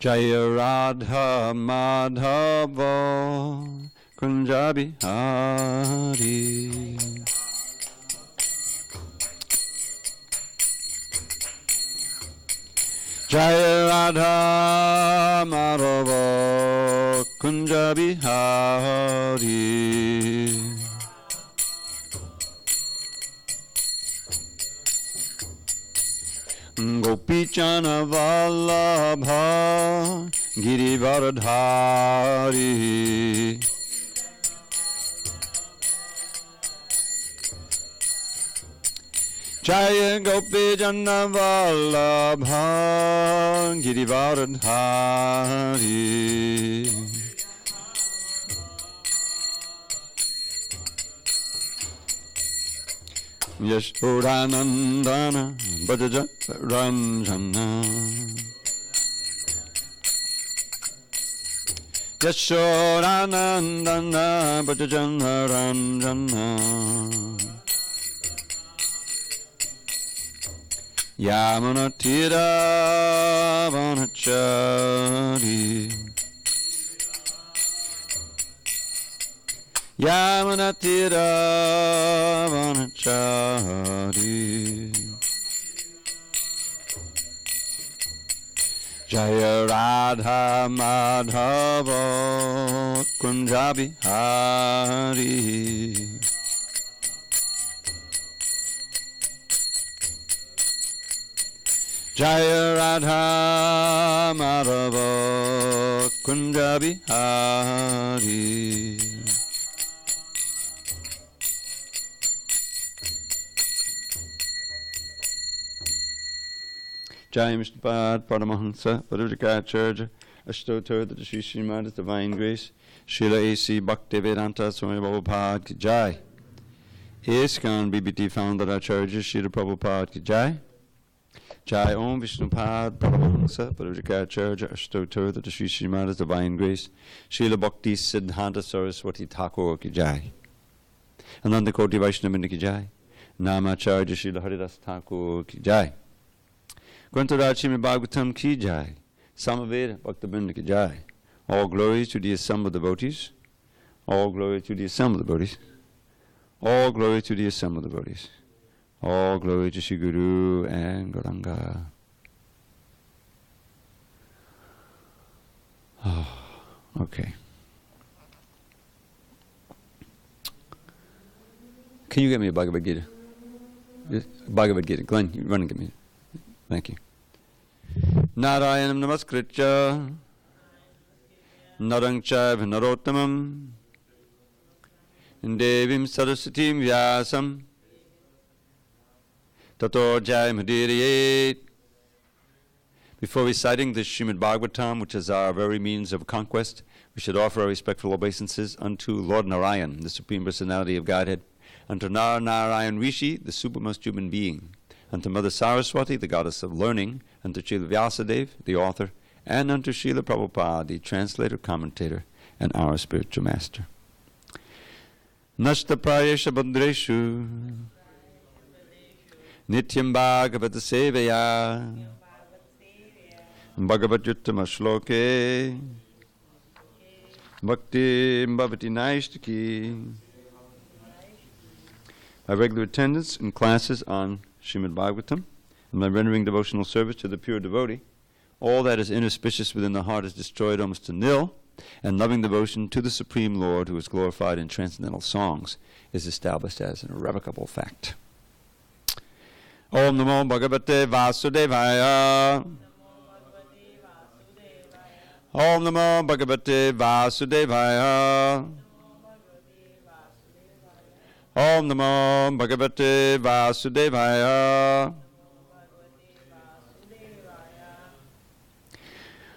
Jaya Radha Madhava Kunja Bihari. Jaya Radha Madhava Kunja Bihari. Gopichana Vallabha Girivaradhari. Jaya Gopichana Vallabha Girivaradhari. Yashodanandana Bhajaja Ranjana. Yashodanandana Bhajaja Ranjana. Yamuna Tira Vanachari. Yamuna Tira Vanachari. Jaya Radha Madhava Kunja Bihari. Jaya Radha Madhava Kunja Bihari. Jai Mishnapad Paramahansa Padurikacharya Ashtotar the Shri Srimad Divine Grace Srila A.C. Bhakti Vedanta Swami Prabhupada Ki Jai. ISKCON BBT Founder Acharya Srila Prabhupada Ki Jai. Jai Om Vishnupad Paramahansa Padurikacharya Ashtotar the Shri Srimad Divine Grace Srila Bhakti Siddhanta Saraswati Thakur Ki Jai. Ananda Koti Vaishnavini Ki Jai. Namacharya Srila Haridas Thakur Ki Jai. Grantharaj srimadbhagavatam Ki Jai. Samaveda Bhaktabinda Ki Jai. All glory to the assembled devotees. All glory to the assembled devotees. All glory to the assembled devotees. All glory to Shri Guru and Gauranga. Oh, okay. Can you get me a Bhagavad Gita? Bhagavad Gita. Glenn, you run and get me. Thank you. Narayanam namaskritya narang chaiva narottamam devim saraswatim vyasam tato jayamudiriye. Before reciting the Srimad Bhagavatam, which is our very means of conquest, we should offer our respectful obeisances unto Lord Narayan, the Supreme Personality of Godhead, unto Narayan Rishi, the supermost human being, unto Mother Saraswati, the goddess of learning, unto Srila Vyasadeva, the author, and unto Srila Prabhupada, the translator, commentator, and our spiritual master. Nashta prayesha bandreshu nityam bhagavata sevaya bhagavat yuttama shloke bhakti bhavati naishtaki. My regular attendance in classes on Srimad Bhagavatam, and by rendering devotional service to the pure devotee, all that is inauspicious within the heart is destroyed almost to nil, and loving devotion to the Supreme Lord, who is glorified in transcendental songs, is established as an irrevocable fact. Om Namo Bhagavate Vasudevaya. Om Namo Bhagavate Vasudevaya. Om Namo Bhagavate Vasudevaya.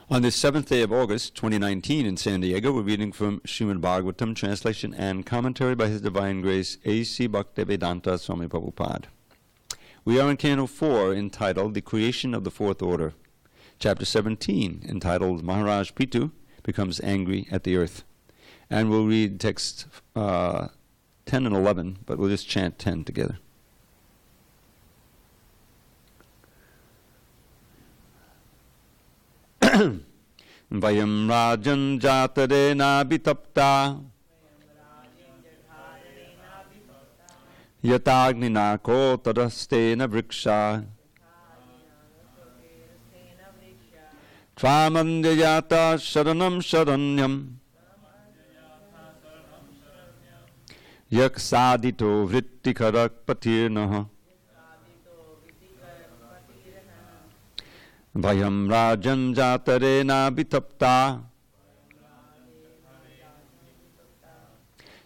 On the 7th day of August, 2019, in SanDiego, we're reading from Srimad Bhagavatam, translation and commentary by His Divine Grace A.C. Bhaktivedanta Swami Prabhupada. We are in Canto 4, entitled The Creation of the Fourth Order. Chapter 17, entitled Maharaj Prithu Becomes Angry at the Earth. And we'll read texts 10 and 11, but we'll just chant 10 together. Vayam rajan jatarena bitapta yatagnina kotarastena vriksha tvamandayata sharanam sharanyam yaksadito vrittikarak patirnaha Vayam rajan jatarena bitapta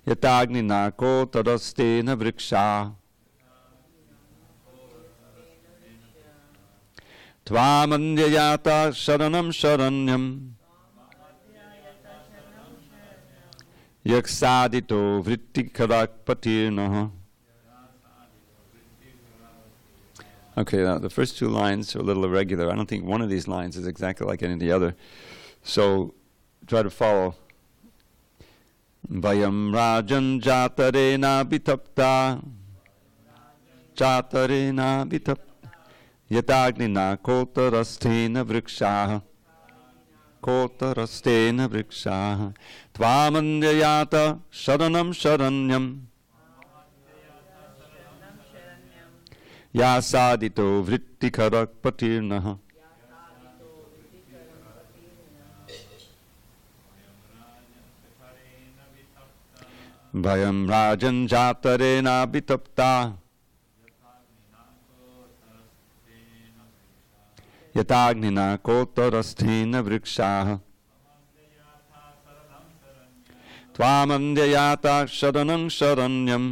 yatagnina kotarastena vriksha tvamandayata sharanam sharanyam yaksadito vrittikarak patirnaha. Okay, now the first two lines are a little irregular. I don't think one of these lines is exactly like any of the other. So try to follow. Vayam rajan jatarena bitapta yatagnina kotarastena vrikshaha tvamandayata sharanam sharanyam yasadito vrittikarak patirnaha. Vayam rajan jatarena bitapta yatagnina kotarasthena vrikshaha tvamandayata sharanam sharanyam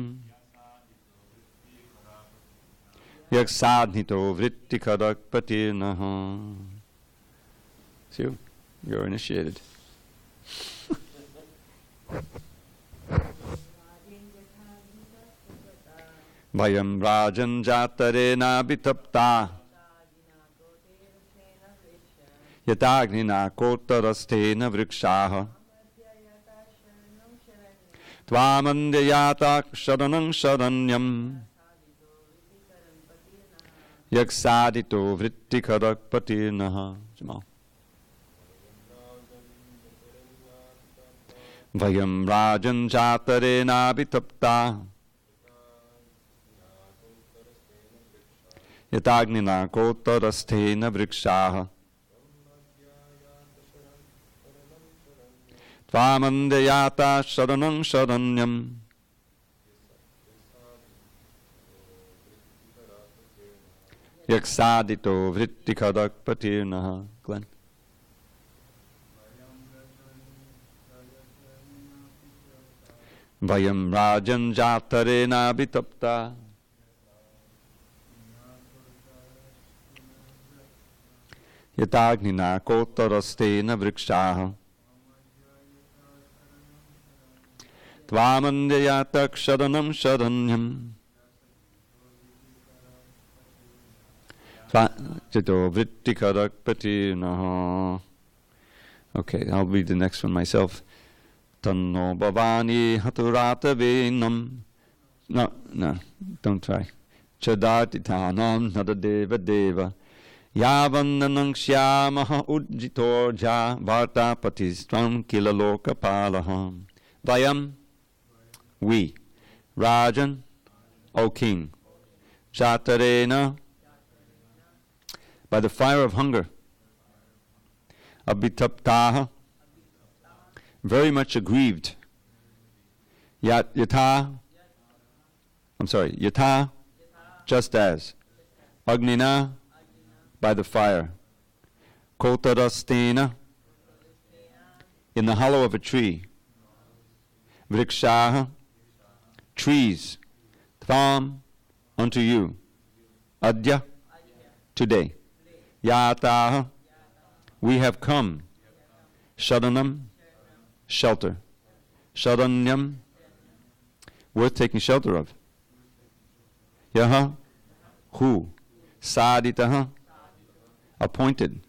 yaksadhito vrittikarak patirnaha. See, you're initiated. Vayam rajan jatarena bitapta yatagnina kotarasthena vrikshaha tvamandayata sharanam sharanyam yaksadito vrittikarak patirnaha. Jamal. Vayam rajan jatarena bitapta yatagnina kotarasthena vrikshaha tvamandayata sharanam sharanyam yaksadito vrittikarak patirnaha. Glenn. Vayam rajan jatarena bitapta yatagnina kotarastena vrikshaha tvamandayata sharanam sharanyam Jito vrittikarak patirnaha. Okay, I'll read the next one myself. Tanno bhavani haturata venam. No, don't try. Chadatitanam nadadeva deva. Yavandanang shyamaha ujjitorja vartapatistram kilaloka palaham. Vayam, we. Rajan, O king. Jatarena, by the fire of hunger. Abhitaptaha, very much aggrieved. Yatha, just as. Agnina, by the fire. Kotarastena, in the hollow of a tree. Vrikshaha, trees. Tvam, unto you. Adya, today. Yataha, we have come. Sharanam, shelter. Sharanyam, worth taking shelter of. Yaha, who. Saditaha, appointed.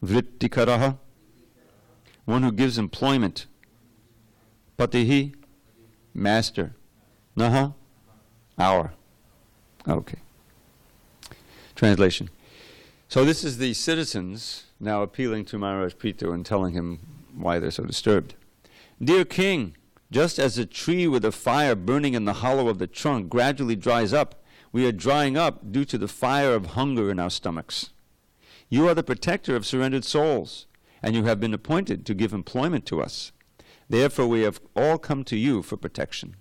Vrittikaraha, one who gives employment. Patihi, master. Naha, our. Okay. Translation. So this is the citizens now appealing to Maharaj Prithu and telling him why they're so disturbed. Dear king, just as a tree with a fire burning in the hollow of the trunk gradually dries up, we are drying up due to the fire of hunger in our stomachs. You are the protector of surrendered souls, and you have been appointed to give employment to us. Therefore we have all come to you for protection.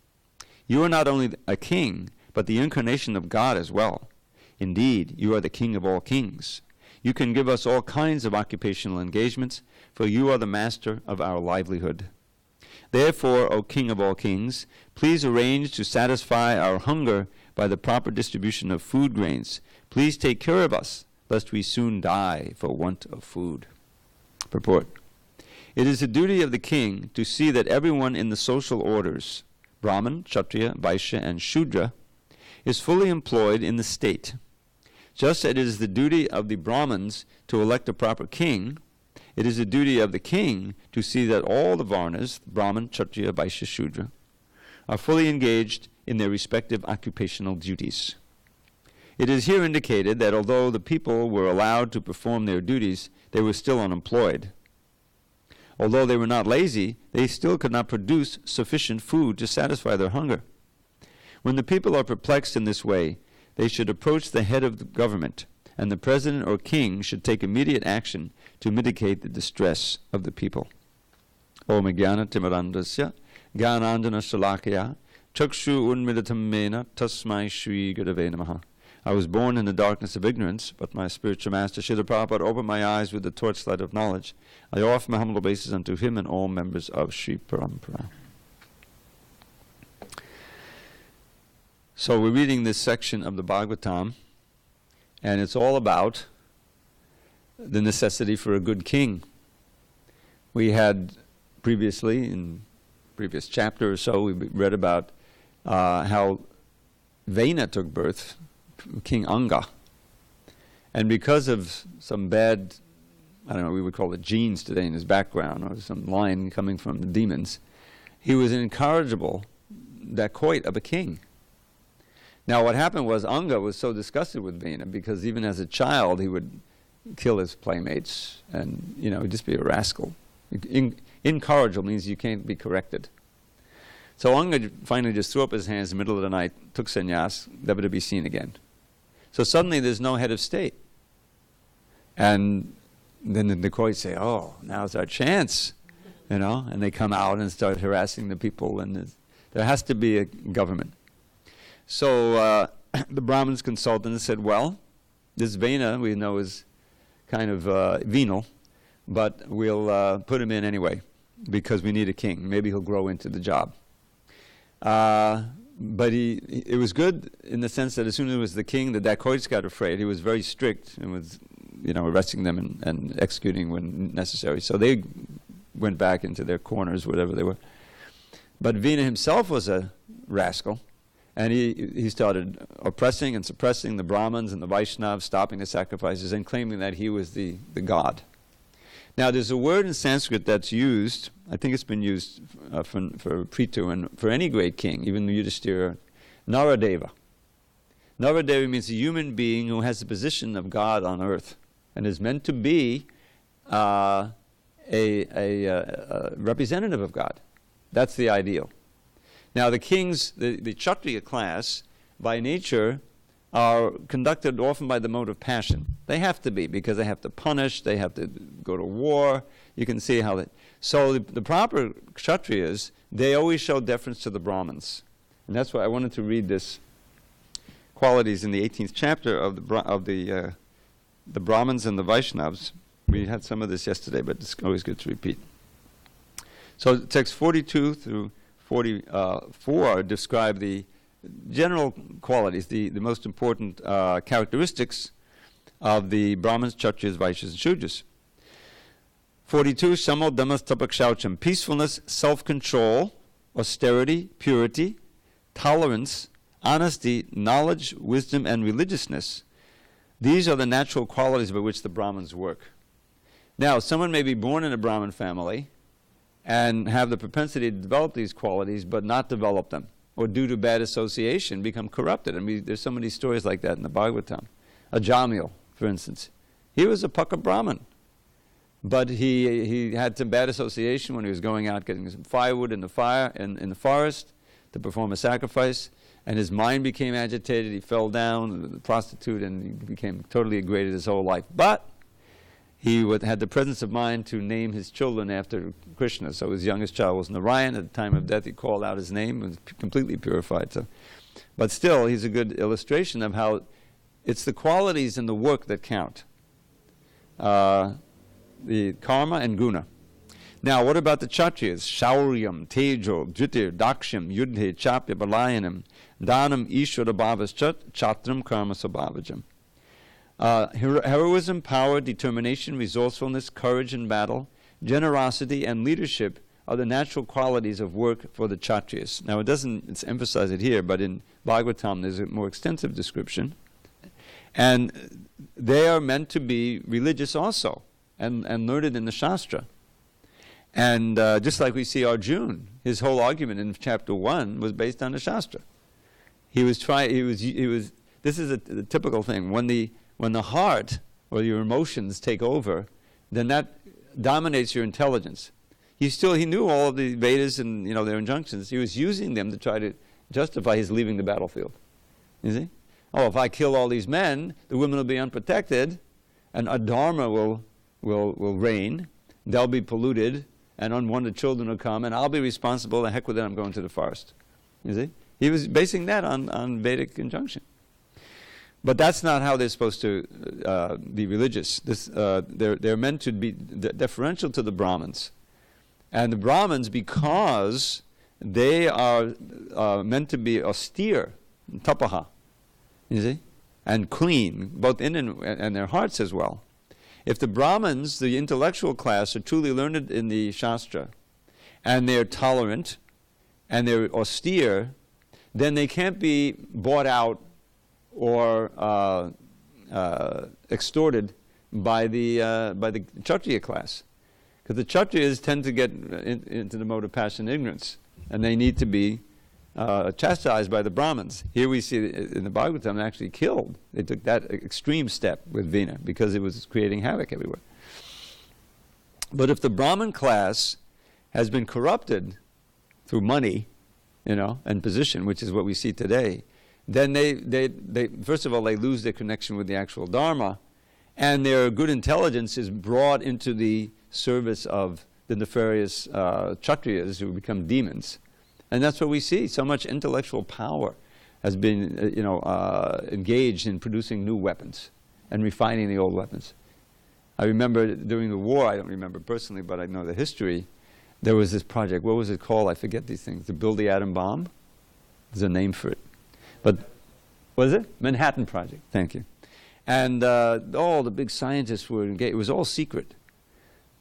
You are not only a king, but the incarnation of God as well. Indeed, you are the king of all kings. You can give us all kinds of occupational engagements, for you are the master of our livelihood. Therefore, O king of all kings, please arrange to satisfy our hunger by the proper distribution of food grains. Please take care of us, lest we soon die for want of food. Purport. It is the duty of the king to see that everyone in the social orders, Brahman, Kshatriya, Vaishya, and Shudra, is fully employed in the state. Just as it is the duty of the Brahmins to elect a proper king, it is the duty of the king to see that all the Varnas, Brahman, Kshatriya, Vaishya, Shudra, are fully engaged in their respective occupational duties. It is here indicated that although the people were allowed to perform their duties, they were still unemployed. Although they were not lazy, they still could not produce sufficient food to satisfy their hunger. When the people are perplexed in this way, they should approach the head of the government, and the president or king should take immediate action to mitigate the distress of the people. Om Jnana Timirandasya Jnanandjana Shalakaya Chakshu Unmilitam Mena Tasmai Shri Gurave Namaha. I was born in the darkness of ignorance, but my spiritual master Srila Prabhupada opened my eyes with the torchlight of knowledge. I offer my humble obeisances unto him and all members of Sri Parampara. So we're reading this section of the Bhagavatam, and it's all about the necessity for a good king. We had previously, in previous chapter or so, we read about how Vena took birth, King Anga. And because of some bad, I don't know, we would call it genes today in his background, or some line coming from the demons, he was an incorrigible dacoit of a king. Now what happened was Anga was so disgusted with Vena because even as a child he would kill his playmates and, just be a rascal. Incorrigible means you can't be corrected. So Anga finally just threw up his hands in the middle of the night, took sannyas, never to be seen again. So suddenly there's no head of state. And then the dacoits say, oh, now's our chance, and they come out and start harassing the people, and there has to be a government. So the Brahmins consulted and said, well, this Vena we know is kind of venal, but we'll put him in anyway because we need a king. Maybe he'll grow into the job. But it was good in the sense that as soon as he was the king, the dacoits got afraid. He was very strict and was, arresting them and executing when necessary. So they went back into their corners, whatever they were. But Vena himself was a rascal. And he started oppressing and suppressing the Brahmins and the Vaishnavas, stopping the sacrifices, and claiming that he was the god. Now, there's a word in Sanskrit that's used, I think it's been used for Prithu and for any great king, even the Yudhishthira, Naradeva. Naradeva means a human being who has the position of God on earth and is meant to be a representative of God. That's the ideal. Now the kings, the Kshatriya class, by nature, are conducted often by the mode of passion. They have to be, because they have to punish, they have to go to war. You can see how that... So the proper Kshatriyas, they always show deference to the Brahmins. And that's why I wanted to read this qualities in the 18th chapter of the Brahmins and the Vaishnavas. We had some of this yesterday, but it's always good to repeat. So text 42 through 44 describe the general qualities, the most important characteristics of the Brahmins, Kshatriyas, Vaishyas, and Shudras. 42, Shamo Dhammas Tapakshaucham, peacefulness, self-control, austerity, purity, tolerance, honesty, knowledge, wisdom, and religiousness. These are the natural qualities by which the Brahmins work. Now, someone may be born in a Brahmin family and have the propensity to develop these qualities but not develop them, or due to bad association become corrupted. I mean, there's so many stories like that in the Bhagavatam. Ajamil, for instance, He was a Pukka Brahmin. But he had some bad association when he was going out getting some firewood in the fire in the forest to perform a sacrifice, and his mind became agitated. He fell down, the prostitute, and he became totally degraded his whole life. But he had the presence of mind to name his children after Krishna. So his youngest child was Narayan. At the time of death, he called out his name and was completely purified. So, but still, he's a good illustration of how it's the qualities and the work that count. The karma and guna. Now, what about the Kshatriyas? Shauryam, Tejo, Dhritir, Daksham, Yudhe, Chapya, Balayanam, Dhanam, Ishvara Bhavas, Chatram, Karma, Sabhavajam. Heroism, power, determination, resourcefulness, courage in battle, generosity, and leadership are the natural qualities of work for the Kshatriyas. Now, it's emphasized it here, but in Bhagavatam there's a more extensive description. And they are meant to be religious also, and learned in the Shastra. And just like we see Arjuna, his whole argument in chapter 1 was based on the Shastra. This is the typical thing. When the heart or your emotions take over, then that dominates your intelligence. He knew all of the Vedas and their injunctions. He was using them to try to justify his leaving the battlefield. You see? Oh, if I kill all these men, the women will be unprotected, and adharma will reign. They'll be polluted, and unwanted children will come, and I'll be responsible. The heck with it, I'm going to the forest. You see? He was basing that on Vedic injunction. But that's not how they're supposed to be religious. They're meant to be deferential to the Brahmins. And the Brahmins, because they are meant to be austere, tapaha, you see, and clean, both in and their hearts as well. If the Brahmins, the intellectual class, are truly learned in the Shastra, and they're tolerant, and they're austere, then they can't be bought out or extorted by the Kshatriya class. Because the Kshatriyas tend to get into the mode of passion and ignorance, and they need to be chastised by the Brahmins. Here we see in the Bhagavatam actually killed. They took that extreme step with Vina because it was creating havoc everywhere. But if the Brahmin class has been corrupted through money, and position, which is what we see today, then they first of all, they lose their connection with the actual Dharma, and their good intelligence is brought into the service of the nefarious Kshatriyas who become demons. And that's what we see. So much intellectual power has been engaged in producing new weapons and refining the old weapons. I remember during the war, I don't remember personally, but I know the history, there was this project. What was it called? I forget these things. To build the atom bomb? There's a name for it. But what is it? Manhattan Project. Thank you. And all the big scientists were engaged. It was all secret.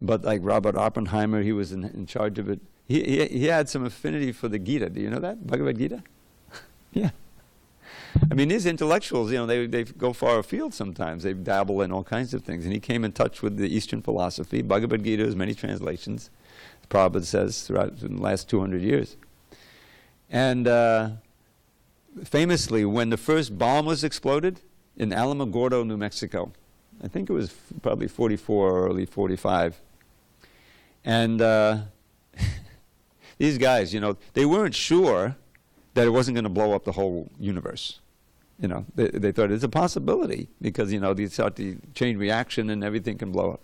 But like Robert Oppenheimer, he was in charge of it. He had some affinity for the Gita. Do you know that? Bhagavad Gita? Yeah. I mean, these intellectuals, they go far afield sometimes. They dabble in all kinds of things. And he came in touch with the Eastern philosophy. Bhagavad Gita has many translations, Prabhupada says, throughout the last 200 years. And famously, when the first bomb was exploded in Alamogordo, New Mexico, I think it was probably 44 or early 45. And these guys, they weren't sure that it wasn't going to blow up the whole universe. They thought it's a possibility because, they start the chain reaction and everything can blow up.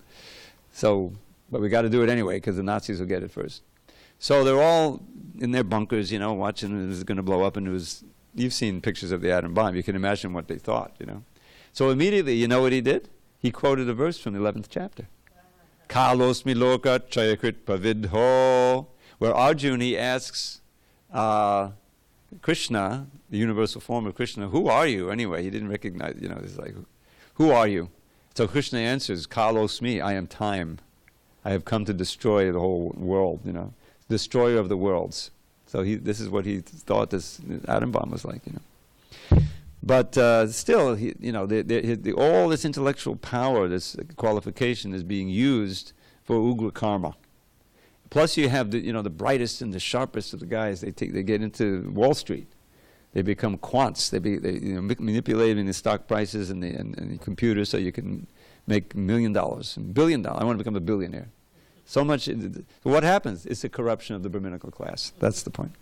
So, but we got to do it anyway because the Nazis will get it first. So they're all in their bunkers, watching it was going to blow up, and you've seen pictures of the atom bomb. You can imagine what they thought, So immediately, you know what he did? He quoted a verse from the 11th chapter. Kalosmi loka chayakrit pavidho, where Arjuna, he asks Krishna, the universal form of Krishna, who are you anyway? He didn't recognize, he's like, who are you? So Krishna answers, Kalosmi, I am time. I have come to destroy the whole world, destroyer of the worlds. So this is what he thought this atom bomb was like, But still, all this intellectual power, this qualification is being used for ugra karma. Plus, you have the brightest and the sharpest of the guys. They get into Wall Street. They become quants. They manipulating the stock prices and the computers so you can make $1 million, $1 billion. I want to become a billionaire. So much. What happens? It's the corruption of the Brahminical class. That's the point.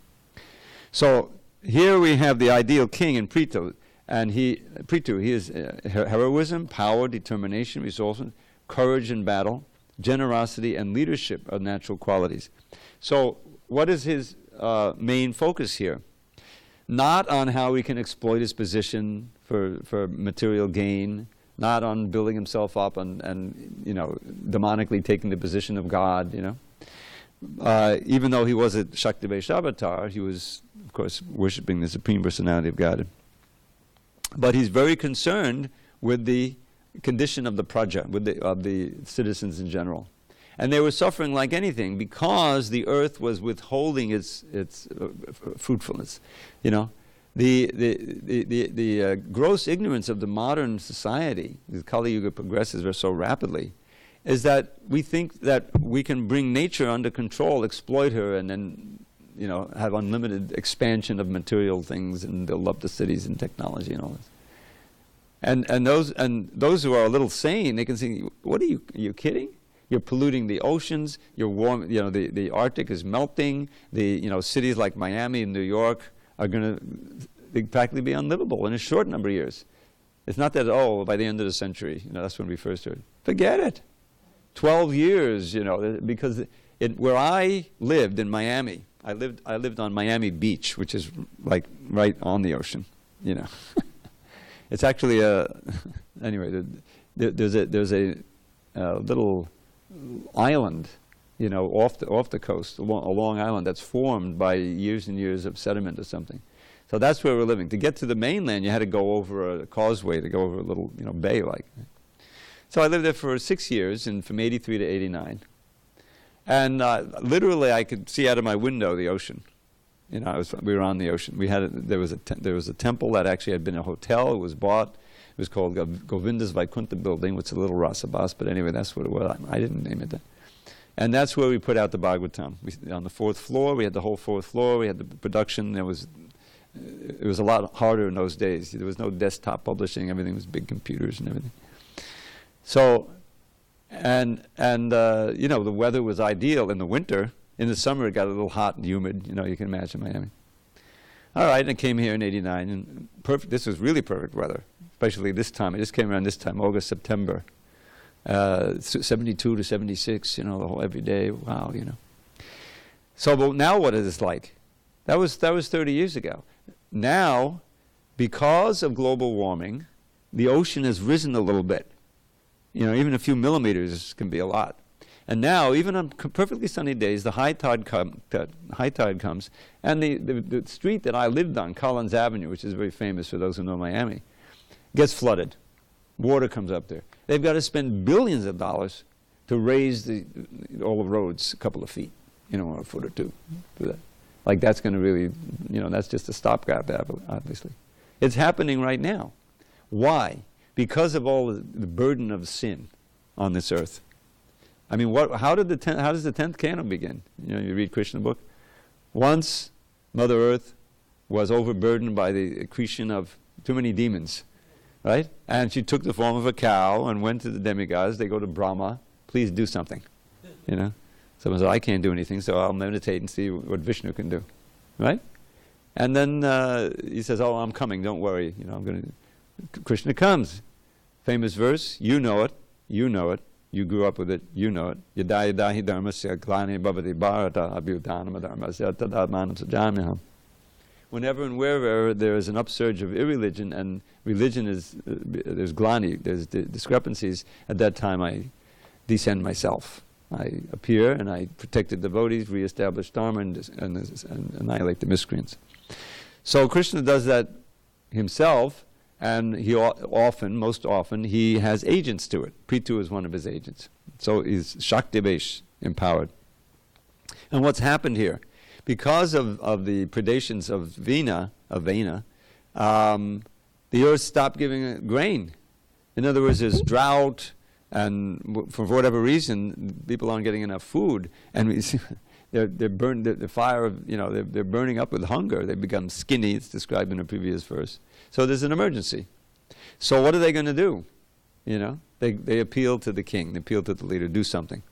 So here we have the ideal king in Prithu, and he is heroism, power, determination, resourcefulness, courage in battle, generosity, and leadership are natural qualities. So what is his main focus here? Not on how he can exploit his position for material gain, not on building himself up and demonically taking the position of God, Even though he was a Shaktivesh avatar, he was, of course, worshipping the Supreme Personality of God. But he's very concerned with the condition of the praja, of the citizens in general. And they were suffering like anything because the earth was withholding its fruitfulness. The gross ignorance of the modern society, as Kali Yuga progresses so rapidly, is that we think that we can bring nature under control, exploit her, and then have unlimited expansion of material things and build up the cities and technology and all this. And those who are a little sane, they can say, "What are you kidding? You're polluting the oceans. You're warm. The Arctic is melting. Cities like Miami and New York are going to practically be unlivable in a short number of years. It's not that by the end of the century, that's when we first heard. Forget it. 12 years, because where I lived in Miami, I lived on Miami Beach, which is like right on the ocean, It's actually anyway. There's a little island, off the coast, a long island that's formed by years and years of sediment or something. So that's where we're living. To get to the mainland, you had to go over a causeway, to go over a little, bay like. So I lived there for 6 years, and from '83 to '89, and literally I could see out of my window the ocean. We were on the ocean. There was a temple that actually had been a hotel. It was bought. It was called Govinda's Vaikuntha Building, which is a little rasabas, but anyway, that's what it was. I didn't name it that. And that's where we put out the Bhagavatam. On the 4th floor, we had the whole 4th floor. We had the production. It was a lot harder in those days. There was no desktop publishing. Everything was big computers and everything. So, the weather was ideal in the winter. In the summer, it got a little hot and humid. You can imagine Miami. All right, and I came here in '89, and this was really perfect weather, especially this time. I just came around this time, August, September, 72 to 76. The whole every day. Wow, So, but now what is this like? That was 30 years ago. Now, because of global warming, the ocean has risen a little bit. Even a few millimeters can be a lot. And now, even on perfectly sunny days, the high tide comes, and the street that I lived on, Collins Avenue, which is very famous for those who know Miami, gets flooded. Water comes up there. They've got to spend billions of dollars to raise all the roads a couple of feet, a foot or two. Like that's going to really, that's just a stopgap, obviously. It's happening right now. Why? Because of all the burden of sin on this earth. I mean, how does the 10th canon begin? You read Krishna book. Once Mother Earth was overburdened by the accretion of too many demons, right? And she took the form of a cow and went to the demigods. They go to Brahma. Please do something. Someone said, I can't do anything, so I'll meditate and see what Vishnu can do, right? And then he says, I'm coming. Don't worry. Krishna comes. Famous verse. You know it. You know it. You grew up with it, you know it. Yada yadahi dharmasya glani bhavati bharata abhyutanam dharmasya tadamanam sajamyaham. Whenever and wherever there is an upsurge of irreligion and religion there's glani, there's discrepancies, at that time I descend myself. I appear and I protect the devotees, reestablish dharma, and annihilate the miscreants. So Krishna does that himself. And most often, he has agents to it. Prithu is one of his agents. So he's Shaktivesh, empowered. And what's happened here? Because of the predations of Vena, the earth stopped giving grain. In other words, there's drought, and for whatever reason, people aren't getting enough food. And we see they're burned. The fire of they're burning up with hunger. They become skinny. It's described in a previous verse. So there's an emergency. So what are they going to do? You know, they appeal to the king, they appeal to the leader, do something.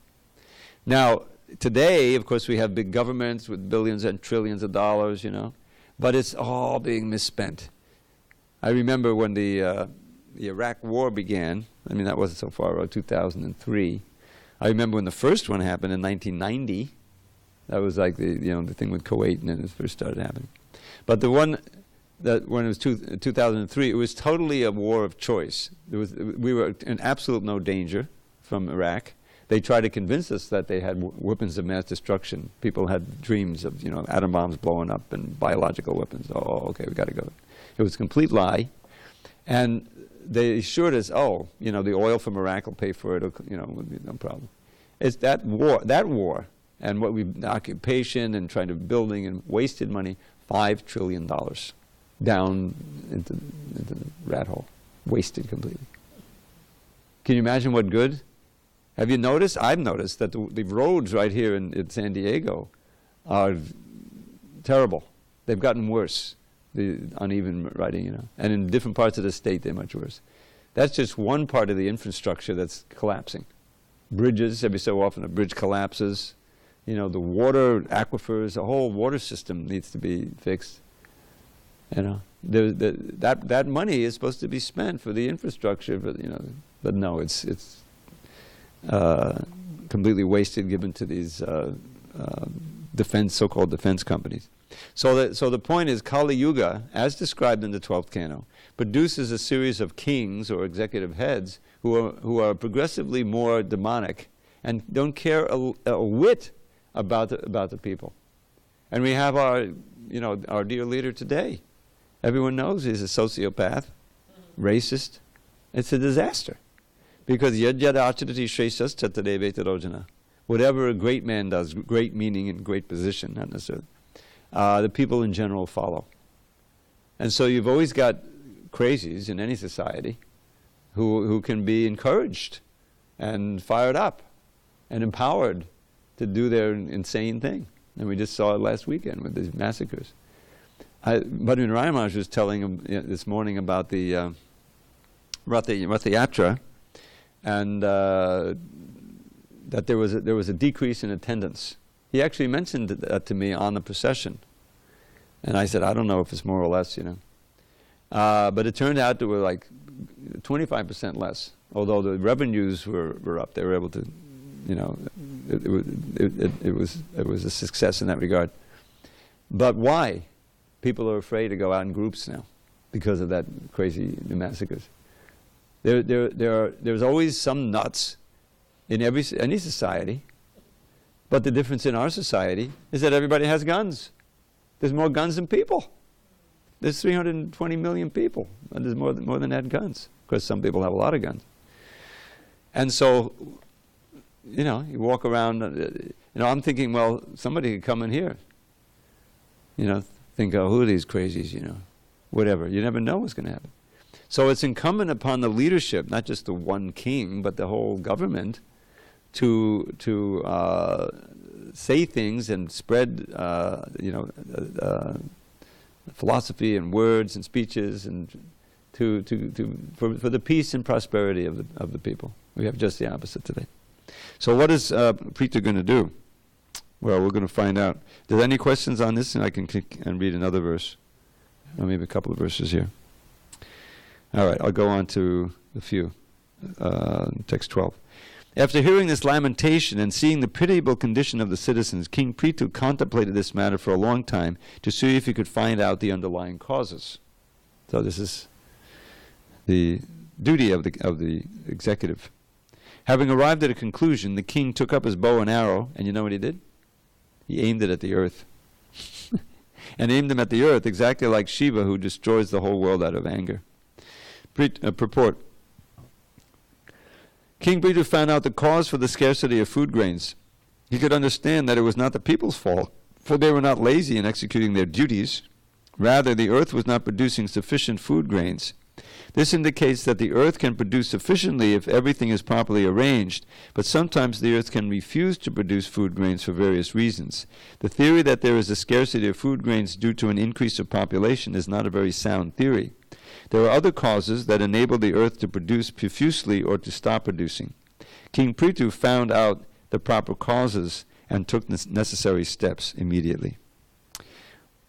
Now, today, of course, we have big governments with billions and trillions of dollars, you know, but it's all being misspent. I remember when the Iraq War began. I mean, that wasn't so far ago, 2003. I remember when the first one happened in 1990. That was like the thing with Kuwait, and then it first started happening. But the one that when it was 2003, it was totally a war of choice. We were in absolute no danger from Iraq. They tried to convince us that they had weapons of mass destruction. People had dreams of atom bombs blowing up and biological weapons. Oh, okay, we got to go. It was a complete lie, and they assured us, the oil from Iraq will pay for it. Would be no problem. It's that war, and what we've occupation and trying to building and wasted money, $5 trillion down into the rat hole, wasted completely. Can you imagine what good? Have you noticed? I've noticed that the roads right here in SanDiego are terrible. They've gotten worse. The uneven riding, and in different parts of the state they're much worse. That's just one part of the infrastructure that's collapsing. Bridges, every so often a bridge collapses. The water aquifers, the whole water system needs to be fixed. That money is supposed to be spent for the infrastructure, but no, it's completely wasted, given to these so-called defense companies. So the point is, Kali Yuga, as described in the 12th canto, produces a series of kings or executive heads who are progressively more demonic and don't care a whit about the people. And we have our dear leader today. Everyone knows he's a sociopath, racist. It's a disaster. Because yad acharati shreshas tatadeve tarojana. Whatever a great man does, great meaning and great position, not necessarily, the people in general follow. And so you've always got crazies in any society who can be encouraged and fired up and empowered to do their insane thing. And we just saw it last weekend with these massacres. Bhadrin Rai Maharaj was telling him this morning about the Rath Yatra, and that there was a decrease in attendance. He actually mentioned that to me on the procession. And I said, I don't know if it's more or less, But it turned out there were like 25% less. Although the revenues were up, they were able to, it was a success in that regard. But why? People are afraid to go out in groups now because of that crazy massacres. There's always some nuts in any society. But the difference in our society is that everybody has guns. There's more guns than people. There's 320 million people, and there's more than that guns. Of course, some people have a lot of guns. And so, you walk around, I'm thinking, well, somebody could come in here. Think, who are these crazies, whatever. You never know what's going to happen. So it's incumbent upon the leadership, not just the one king, but the whole government, to say things and spread, philosophy and words and speeches, and for the peace and prosperity of the people. We have just the opposite today. So what is Preeta going to do? Well, we're going to find out. There any questions on this? And I can click and read another verse, or maybe a couple of verses here. All right, I'll go on to a few. Text 12. After hearing this lamentation and seeing the pitiable condition of the citizens, King Prithu contemplated this matter for a long time to see if he could find out the underlying causes. So this is the duty of the executive. Having arrived at a conclusion, the king took up his bow and arrow, and you know what he did? He aimed it at the earth. And aimed them at the earth exactly like Shiva, who destroys the whole world out of anger. Purport. King Prithu found out the cause for the scarcity of food grains. He could understand that it was not the people's fault, for they were not lazy in executing their duties. Rather, the earth was not producing sufficient food grains. This indicates that the earth can produce sufficiently if everything is properly arranged, but sometimes the earth can refuse to produce food grains for various reasons. The theory that there is a scarcity of food grains due to an increase of population is not a very sound theory. There are other causes that enable the earth to produce profusely or to stop producing. King Prithu found out the proper causes and took necessary steps immediately.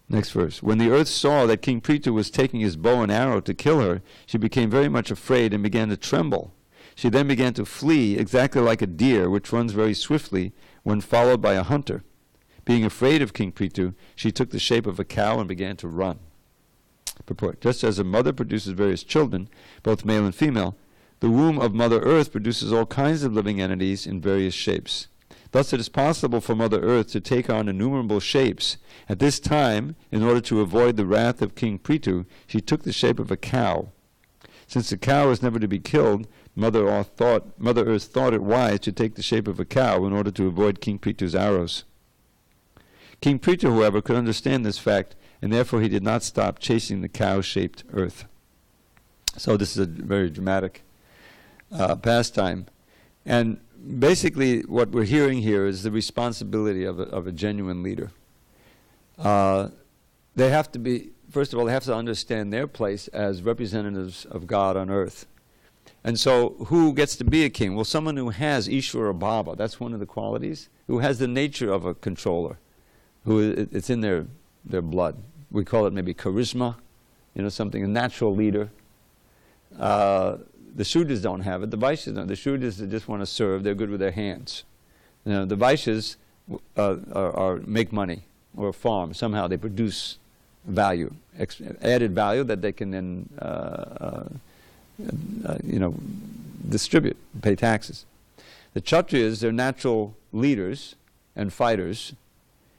Next verse. When the earth saw that King Prithu was taking his bow and arrow to kill her, she became very much afraid and began to tremble. She then began to flee, exactly like a deer, which runs very swiftly when followed by a hunter. Being afraid of King Prithu, she took the shape of a cow and began to run. Purport. Just as a mother produces various children, both male and female, the womb of Mother Earth produces all kinds of living entities in various shapes. Thus it is possible for Mother Earth to take on innumerable shapes. At this time, in order to avoid the wrath of King Prithu, she took the shape of a cow. Since the cow was never to be killed, Mother Earth thought it wise to take the shape of a cow in order to avoid King Prithu's arrows. King Prithu, however, could understand this fact, and therefore he did not stop chasing the cow-shaped earth. So this is a very dramatic pastime. And basically what we're hearing here is the responsibility of a genuine leader. They have to be, first of all, they have to understand their place as representatives of God on earth. And so who gets to be a king? Well, someone who has Ishvara Bhava, that's one of the qualities, who has the nature of a controller, who it's in their blood. We call it maybe charisma, something, a natural leader. The Shudras don't have it, the Vaishyas don't. The Shudras just want to serve, they're good with their hands. The Vaishyas make money or farm, somehow they produce value, added value that they can then distribute, pay taxes. The Kshatriyas, they're natural leaders and fighters,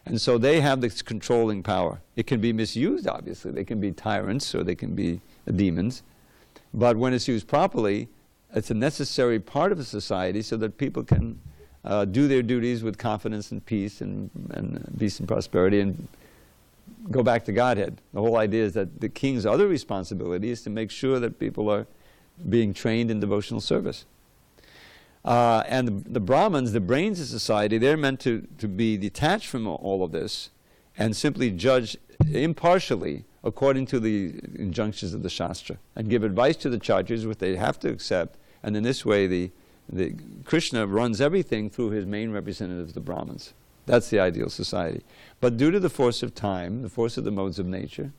and so they have this controlling power. It can be misused, obviously. They can be tyrants or they can be demons. But when it's used properly, it's a necessary part of a society so that people can do their duties with confidence and peace and peace and prosperity and go back to Godhead. The whole idea is that the king's other responsibility is to make sure that people are being trained in devotional service. And the Brahmins, the brains of society, they're meant to be detached from all of this and simply judge impartially according to the injunctions of the Shastra and give advice to the Kshatriyas, which they have to accept. And in this way, the Krishna runs everything through his main representatives, the Brahmins. That's the ideal society. But due to the force of time, the force of the modes of nature,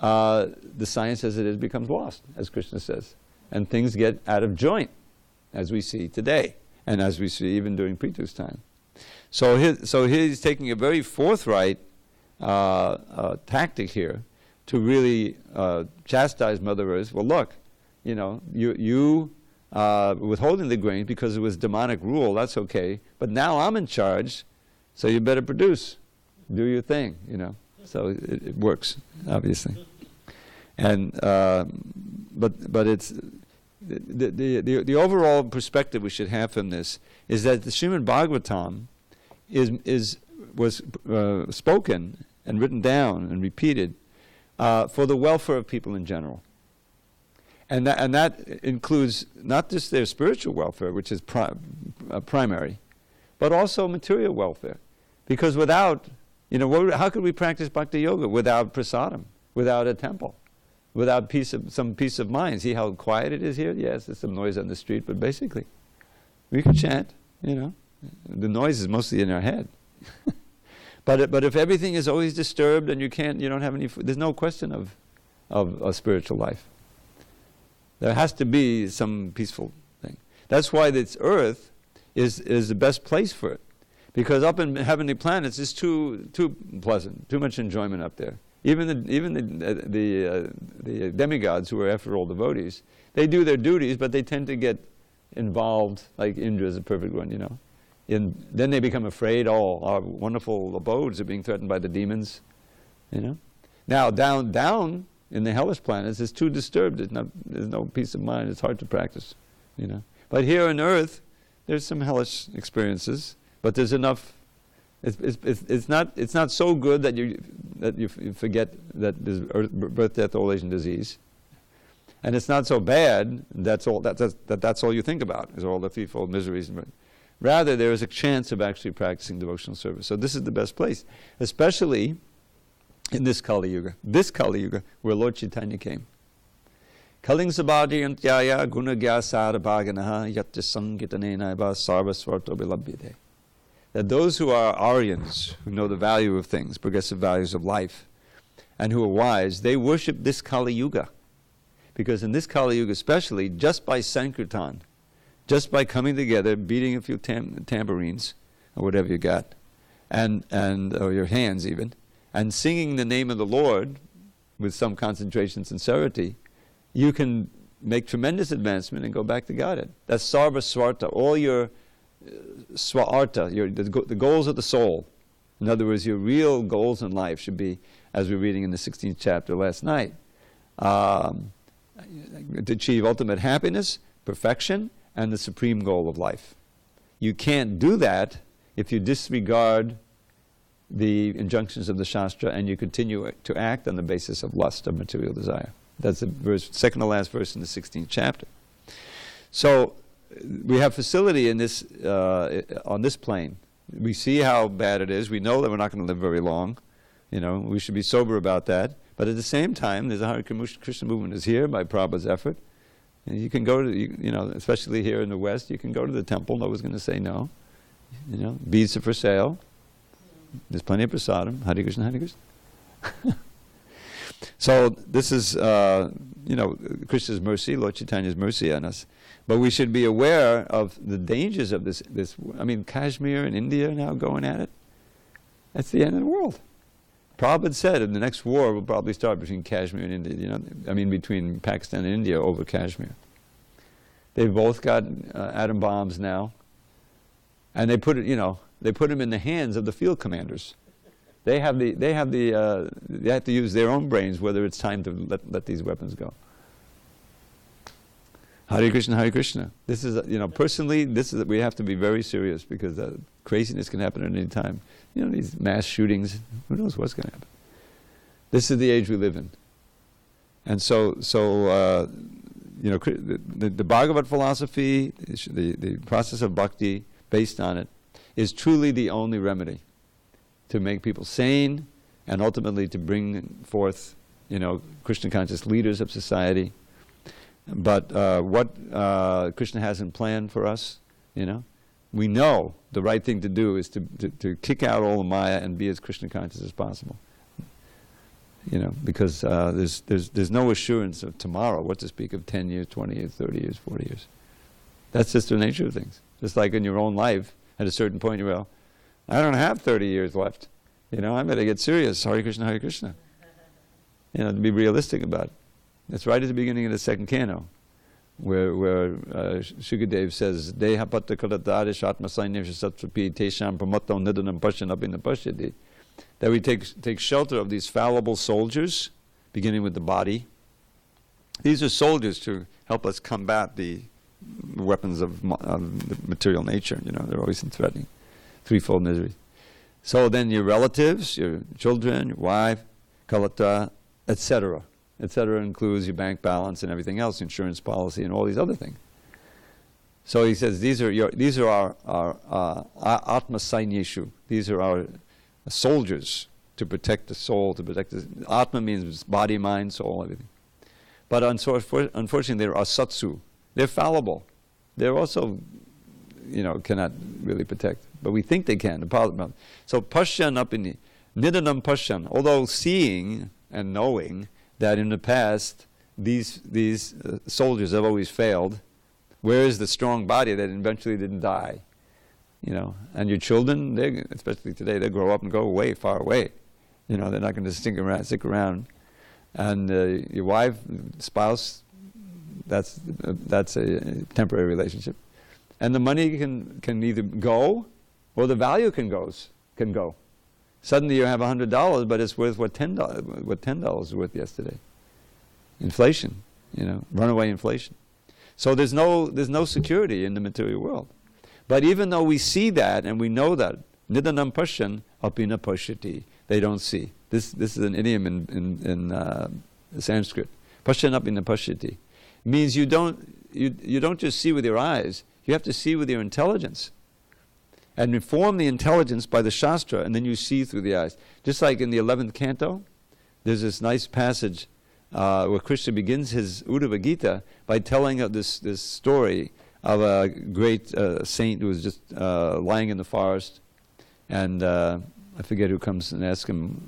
the science as it is becomes lost, as Krishna says. And things get out of joint, as we see today, and as we see even during Prithu's time. So he's taking a very forthright tactic here to really chastise Mother Earth. Well, look, you withholding the grain because it was demonic rule, that's okay, but now I'm in charge, so you better produce, do your thing, So it works, obviously. And but it's the overall perspective we should have from this is that the Srimad Bhagavatam was spoken and written down and repeated for the welfare of people in general, and that includes not just their spiritual welfare, which is primary, but also material welfare, because without how could we practice bhakti yoga without prasadam, without a temple? Without some peace of mind. See how quiet it is here? Yes, there's some noise on the street, but basically, we can chant, The noise is mostly in our head. But if everything is always disturbed and you don't have any, there's no question of a spiritual life. There has to be some peaceful thing. That's why this earth is the best place for it. Because up in heavenly planets, it's too pleasant, too much enjoyment up there. Even the demigods, who are after all devotees, they do their duties, but they tend to get involved, like Indra is a perfect one, then they become afraid. Oh, our wonderful abodes are being threatened by the demons, Now down in the hellish planets, it's too disturbed. There's no peace of mind. It's hard to practice, But here on earth, there's some hellish experiences, but there's enough. It's not so good that you forget that there's birth, death, old age, and disease, and it's not so bad that's all you think about is all the threefold miseries. Rather, there is a chance of actually practicing devotional service. So this is the best place, especially in this Kali Yuga. This Kali Yuga, where Lord Chaitanya came. Kaling sabhati antyaya gunagya sarabhaganaha yatya sangitanena eva sarvasvarto bilabhyate. That those who are Aryans, who know the value of things, progressive values of life, and who are wise, they worship this Kali Yuga. Because in this Kali Yuga especially, just by Sankirtan, just by coming together, beating a few tambourines, or whatever you got, and or your hands even, and singing the name of the Lord with some concentration and sincerity, you can make tremendous advancement and go back to Godhead. That's sarva swarta, all your swarta, the goals of the soul. In other words, your real goals in life should be, as we were reading in the 16th chapter last night, to achieve ultimate happiness, perfection, and the supreme goal of life. You can't do that if you disregard the injunctions of the Shastra and you continue to act on the basis of lust, of material desire. That's the second to last verse in the 16th chapter. So we have facility in this on this plane. We see how bad it is. We know that we're not going to live very long. We should be sober about that. But at the same time, there's a Hare Krishna movement is here by Prabhupada's effort. And you can go to, especially here in the West, you can go to the temple. Nobody's going to say no. Beads are for sale. There's plenty of prasadam. Hare Krishna, Hare Krishna. So this is, Krishna's mercy, Lord Chaitanya's mercy on us. But we should be aware of the dangers of this. Kashmir and India are now going at it. That's the end of the world. Prabhupada said the next war will probably start between Kashmir and India, between Pakistan and India over Kashmir. They've both got atom bombs now. And they put them in the hands of the field commanders. They have to use their own brains whether it's time to let these weapons go. Hare Krishna, Hare Krishna. This is, personally, we have to be very serious because craziness can happen at any time. These mass shootings, who knows what's going to happen. This is the age we live in. And so the Bhagavat philosophy, the process of bhakti based on it, is truly the only remedy to make people sane and ultimately to bring forth, Krishna conscious leaders of society. But what Krishna has in plan for us, we know the right thing to do is to kick out all the Maya and be as Krishna conscious as possible. Because there's no assurance of tomorrow, what to speak of 10 years, 20 years, 30 years, 40 years. That's just the nature of things. Just like in your own life, at a certain point, I don't have 30 years left. I better get serious. Hare Krishna, Hare Krishna. To be realistic about it. That's right at the beginning of the second canto, where Shukadev says, Deha patta kalatarish atma sainyasya satrapi tesham pramattam nidanam pasyanapinam pasyati. That we take shelter of these fallible soldiers, beginning with the body. These are soldiers to help us combat the weapons of the material nature. They're always threatening. Threefold misery. So then your relatives, your children, your wife, kalata, etc. Etc. includes your bank balance and everything else, insurance policy and all these other things. So he says these are our atma sainyeshu. These are our soldiers to protect the soul, to protect the atma means body, mind, soul, everything. But unfortunately, they're asatsu. They're fallible. They're also, cannot really protect. But we think they can. So pashyan apini, nidanam pashyan. Although seeing and knowing that in the past these soldiers have always failed, where is the strong body that eventually didn't die? And your children, especially today, they grow up and go away, far away. They're not going to stick around. And your wife, spouse, that's a temporary relationship. And the money can either go, or the value can go. Suddenly you have $100, but it's worth what $10 was worth yesterday. Inflation, runaway inflation. So there's no security in the material world. But even though we see that and we know that, nidanam pashyan apina pashyati, they don't see. This is an idiom in Sanskrit. Pashyan apina pashyati means you don't just see with your eyes. You have to see with your intelligence. And inform the intelligence by the Shastra, and then you see through the eyes. Just like in the 11th canto, there's this nice passage where Krishna begins his Uddhava Gita by telling of this story of a great saint who was just lying in the forest, and I forget who comes and asks him,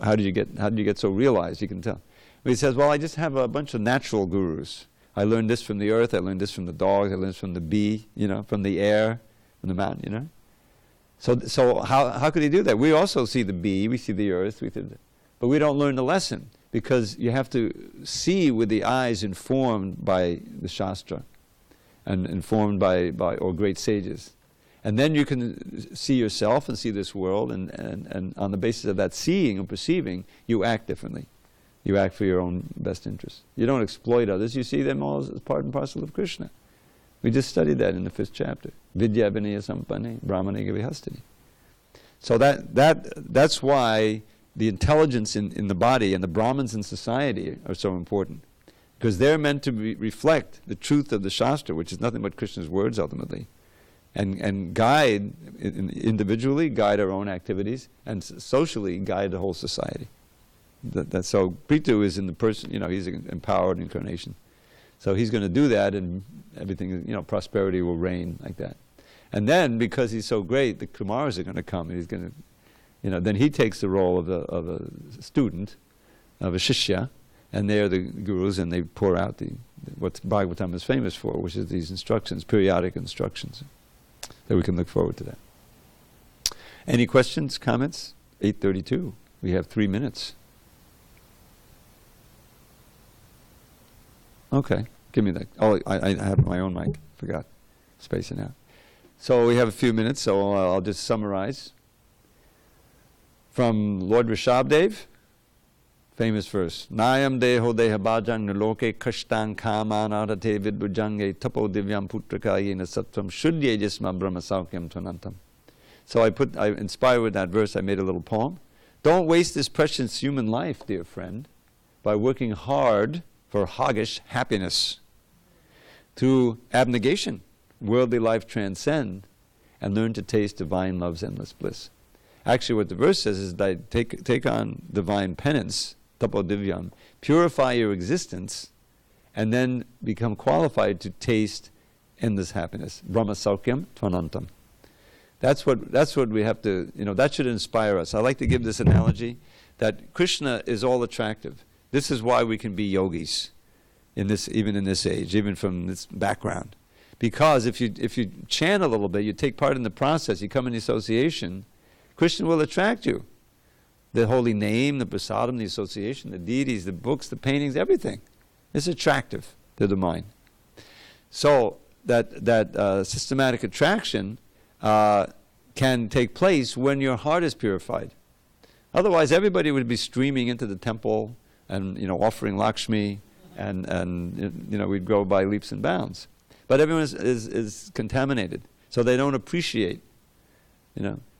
how did you get so realized? You can tell. But he says, well, I just have a bunch of natural gurus. I learned this from the earth, I learned this from the dog, I learned this from the bee, from the air, from the mountain, So how could he do that? We also see the bee, we see the earth, but we don't learn the lesson, because you have to see with the eyes informed by the Shastra and informed by or great sages. And then you can see yourself and see this world, and on the basis of that seeing and perceiving, you act differently. You act for your own best interest. You don't exploit others, you see them all as part and parcel of Krishna. We just studied that in the 5th chapter. Vidya vinaya sampanne brahmane vihastini. So that's why the intelligence in the body and the Brahmins in society are so important. Because they're meant to reflect the truth of the Shastra, which is nothing but Krishna's words ultimately. And guide, individually, guide our own activities, and socially guide the whole society. So Prithu is in the person, he's an empowered incarnation. So he's going to do that, and everything, prosperity will reign like that. And then, because he's so great, the Kumaras are going to come, and he's going to, then he takes the role of a student, of a shishya, and they're the gurus, and they pour out what Bhagavatam is famous for, which is these instructions, periodic instructions, that we can look forward to that. Any questions, comments? 8:32. We have 3 minutes. Okay, give me that. Oh, I have my own mic. Forgot. Spacing out. So we have a few minutes, so I'll just summarize. From Lord Rishabhdev, famous verse. Nayam deho deha bhajang naloke kashtan kamanarate vidbujange tapo divyam putraka yena sattvam shuddye jisma brahma saukyam tvanantam. So I inspired with that verse, I made a little poem. Don't waste this precious human life, dear friend, by working hard for hoggish happiness. Through abnegation, worldly life transcend, and learn to taste divine love's endless bliss. Actually, what the verse says is that take on divine penance, tapo divyam, purify your existence, and then become qualified to taste endless happiness. Brahma saukyam tvanantam. That's what we have to, that should inspire us. I like to give this analogy that Krishna is all attractive. This is why we can be yogis even in this age, even from this background. Because if you chant a little bit, you take part in the process, you come in association, Krishna will attract you. The holy name, the prasadam, the association, the deities, the books, the paintings, everything is attractive to the mind. So that systematic attraction can take place when your heart is purified. Otherwise, everybody would be streaming into the temple and offering Lakshmi, and we'd go by leaps and bounds. But everyone is contaminated, so they don't appreciate.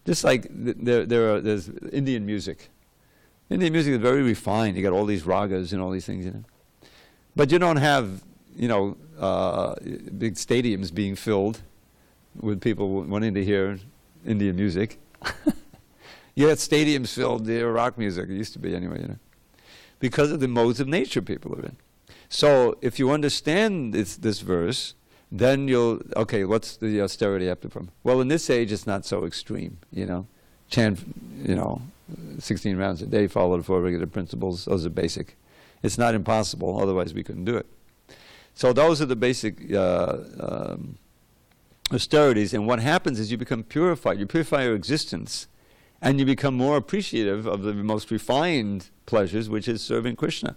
Just like there's Indian music. Indian music is very refined. You got all these ragas and all these things, But you don't have big stadiums being filled with people wanting to hear Indian music. You had stadiums filled with rock music. It used to be anyway, because of the modes of nature people are in. So if you understand this verse, then what's the austerity have to from? Well, in this age, it's not so extreme, Chant, 16 rounds a day, follow the 4 regular principles. Those are basic. It's not impossible, otherwise we couldn't do it. So those are the basic austerities, and what happens is you become purified. You purify your existence, and you become more appreciative of the most refined pleasures, which is serving Krishna.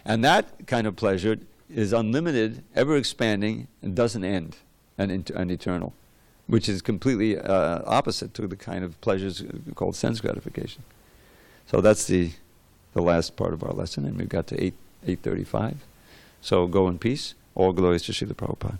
And that kind of pleasure is unlimited, ever expanding, and doesn't end, and eternal, which is completely opposite to the kind of pleasures called sense gratification. So that's the last part of our lesson, and we've got to 8:35. So go in peace. All glories to Srila Prabhupada.